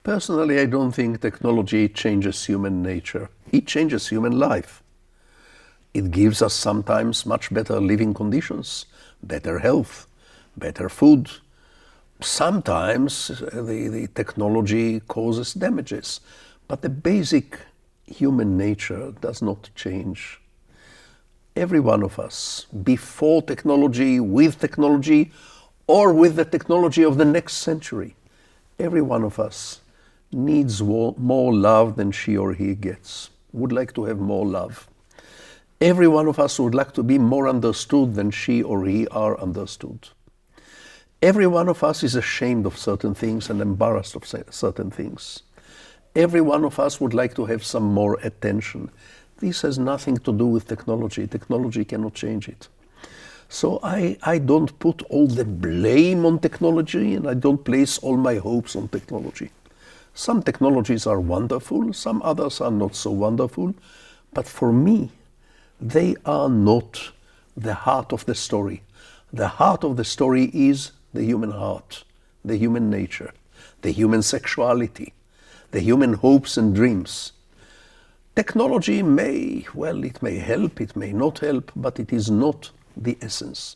Personally, I don't think technology changes human nature. It changes human life. It gives us sometimes much better living conditions, better health, better food. Sometimes the technology causes damages, but the basic human nature does not change. Every one of us, before technology, with technology, or with the technology of the next century, every one of us needs more love than she or he gets, would like to have more love. Every one of us would like to be more understood than she or he are understood. Every one of us is ashamed of certain things and embarrassed of certain things. Every one of us would like to have some more attention. This has nothing to do with technology. Technology cannot change it. So I don't put all the blame on technology, and I don't place all my hopes on technology. Some technologies are wonderful, some others are not so wonderful, but for me, they are not the heart of the story. The heart of the story is the human heart, the human nature, the human sexuality, the human hopes and dreams. Technology may, well, it may help, it may not help, but it is not the essence.